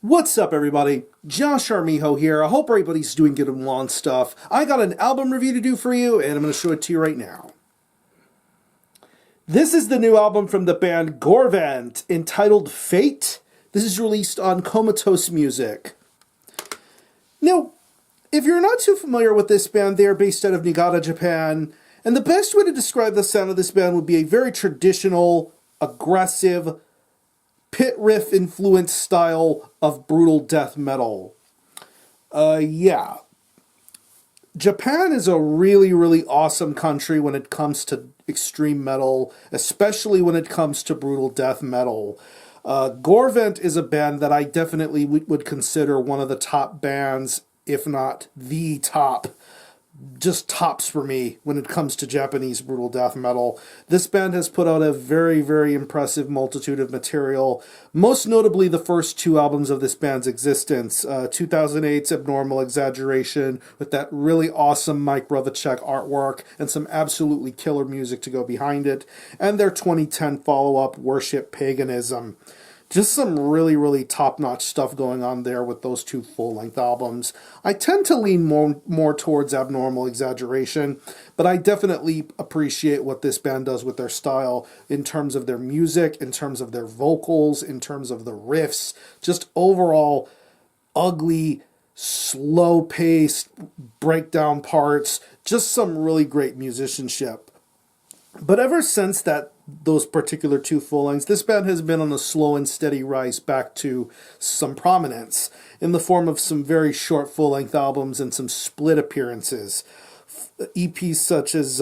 What's up, everybody? Josh Armijo here. I hope everybody's doing good and well and stuff. I got an album review to do for you, and I'm going to show it to you right now. This is the new album from the band Gorevent, entitled Fate. This is released on Comatose Music. Now, if you're not too familiar with this band, they are based out of Niigata, Japan, and the best way to describe the sound of this band would be a very traditional, aggressive, pit riff influenced style of brutal death metal. Yeah. Japan is a really awesome country when it comes to extreme metal, especially when it comes to brutal death metal. Gorevent is a band that I definitely would consider one of the top bands, if not the top, just tops for me when it comes to Japanese brutal death metal. This band has put out a very impressive multitude of material, most notably the first two albums of this band's existence. 2008's Abnormal Exaggeration, with that really awesome Mike Rovacek artwork and some absolutely killer music to go behind it, and their 2010 follow-up, Worship Paganism. Just some really top-notch stuff going on there with those two full-length albums. I tend to lean more towards Abnormal Exaggeration, but I definitely appreciate what this band does with their style in terms of their music, in terms of their vocals, in terms of the riffs, just overall ugly, slow-paced breakdown parts, just some really great musicianship. But ever since those particular two full lengths, this band has been on a slow and steady rise back to some prominence in the form of some very short full length albums and some split appearances. EPs such as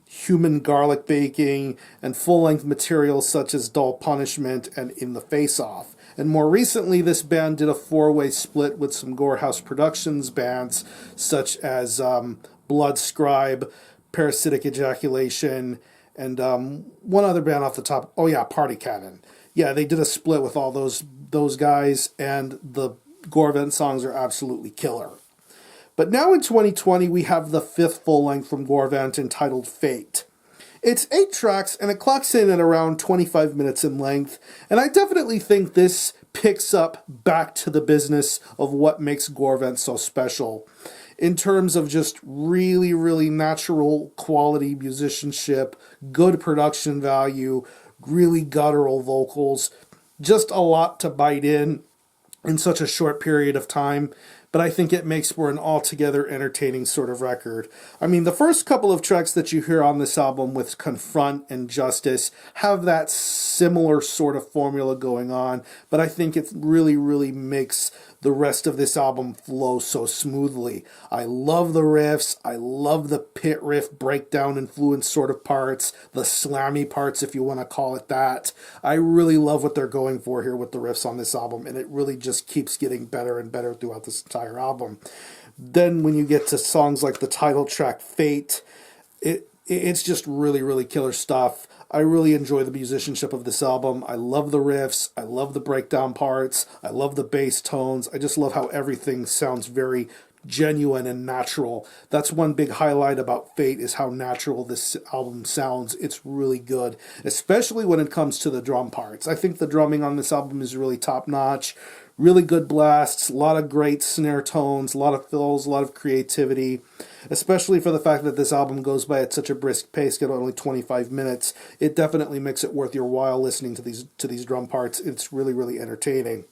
Human Garlic Baking and full length material such as Dull Punishment and In the Face Off. And more recently, this band did a four-way split with some Gorehouse Productions bands such as Blood Scribe, Parasitic Ejaculation, and one other band off the top. Oh yeah, Party Cannon. Yeah, they did a split with all those guys, and the Gorevent songs are absolutely killer. But now in 2020, we have the fifth full length from Gorevent entitled Fate. It's 8 tracks, and it clocks in at around 25 minutes in length, and I definitely think this picks up back to the business of what makes Gorevent so special, in terms of just really natural quality musicianship, good production value, really guttural vocals, just a lot to bite in such a short period of time. But I think it makes for an altogether entertaining sort of record. I mean, the first couple of tracks that you hear on this album with Confront and Justice have that similar sort of formula going on, but I think it really makes the rest of this album flow so smoothly. I love the riffs, I love the pit riff breakdown influence sort of parts, the slammy parts if you want to call it that. I really love what they're going for here with the riffs on this album, and it really just keeps getting better and better throughout this entire album. Then when you get to songs like the title track Fate, it's just really killer stuff. I really enjoy the musicianship of this album. I love the riffs. I love the breakdown parts. I love the bass tones. I just love how everything sounds very genuine and natural. That's one big highlight about Fate, is how natural this album sounds. It's really good, especially when it comes to the drum parts. I think the drumming on this album is really top-notch. Really good blasts, a lot of great snare tones, a lot of fills, a lot of creativity, especially for the fact that this album goes by at such a brisk pace at only 25 minutes. It definitely makes it worth your while listening to these drum parts. It's really entertaining.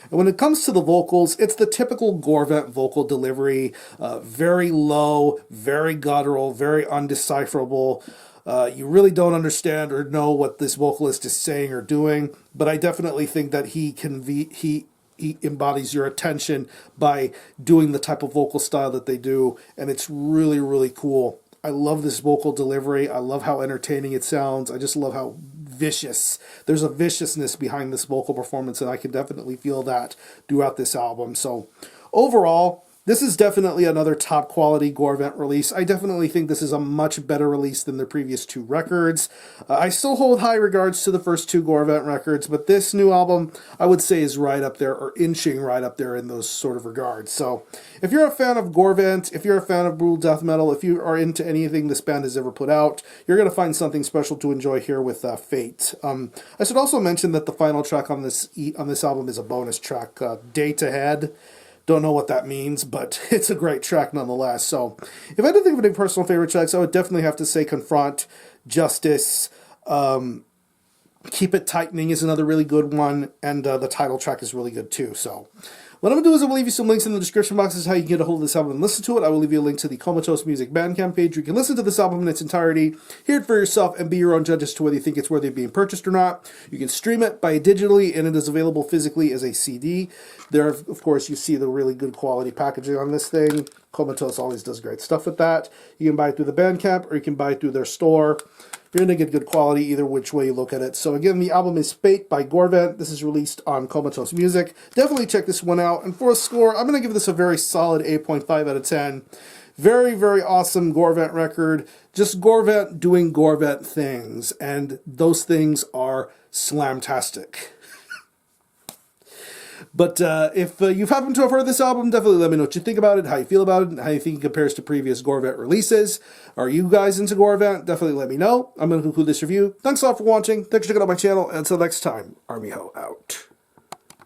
And when it comes to the vocals, it's the typical Gorevent vocal delivery, very low, very guttural, very undecipherable. You really don't understand or know what this vocalist is saying or doing, but I definitely think that he embodies your attention by doing the type of vocal style that they do, and it's really cool. I love this vocal delivery. I love how entertaining it sounds. I just love how vicious. There's a viciousness behind this vocal performance, and I can definitely feel that throughout this album. So overall, This is definitely another top quality Gorevent release. I definitely think this is a much better release than the previous two records. I still hold high regards to the first two Gorevent records, but this new album I would say is right up there, or inching right up there in those sort of regards. So if you're a fan of Gorevent, if you're a fan of brutal death metal, if you are into anything this band has ever put out, you're going to find something special to enjoy here with Fate. I should also mention that the final track on this album is a bonus track, Date Ahead. Don't know what that means, but it's a great track nonetheless. So if I had to think of any personal favorite tracks, I would definitely have to say Confront, Justice, Keep It Tightening is another really good one, and the title track is really good too. So what I'm going to do is I'm going to leave you some links in the description box as how you can get a hold of this album and listen to it. I will leave you a link to the Comatose Music Bandcamp page where you can listen to this album in its entirety, hear it for yourself, and be your own judge as to whether you think it's worthy of being purchased or not. You can stream it, buy it digitally, and it is available physically as a CD. There, of course, you see the really good quality packaging on this thing. Comatose always does great stuff with that. You can buy it through the Bandcamp, or you can buy it through their store. You're going to get good quality either which way you look at it. So again, the album is Fate by Gorevent. This is released on Comatose Music. Definitely check this one out. And for a score, I'm going to give this a very solid 8.5 out of 10. Very, very awesome Gorevent record. Just Gorevent doing Gorevent things. And those things are slamtastic. But if you've happened to have heard this album, definitely let me know what you think about it, how you feel about it, and how you think it compares to previous Gorevent releases. Are you guys into Gorevent? Definitely let me know. I'm going to conclude this review. Thanks a lot for watching. Thanks for checking out my channel. And until next time, Army Ho out.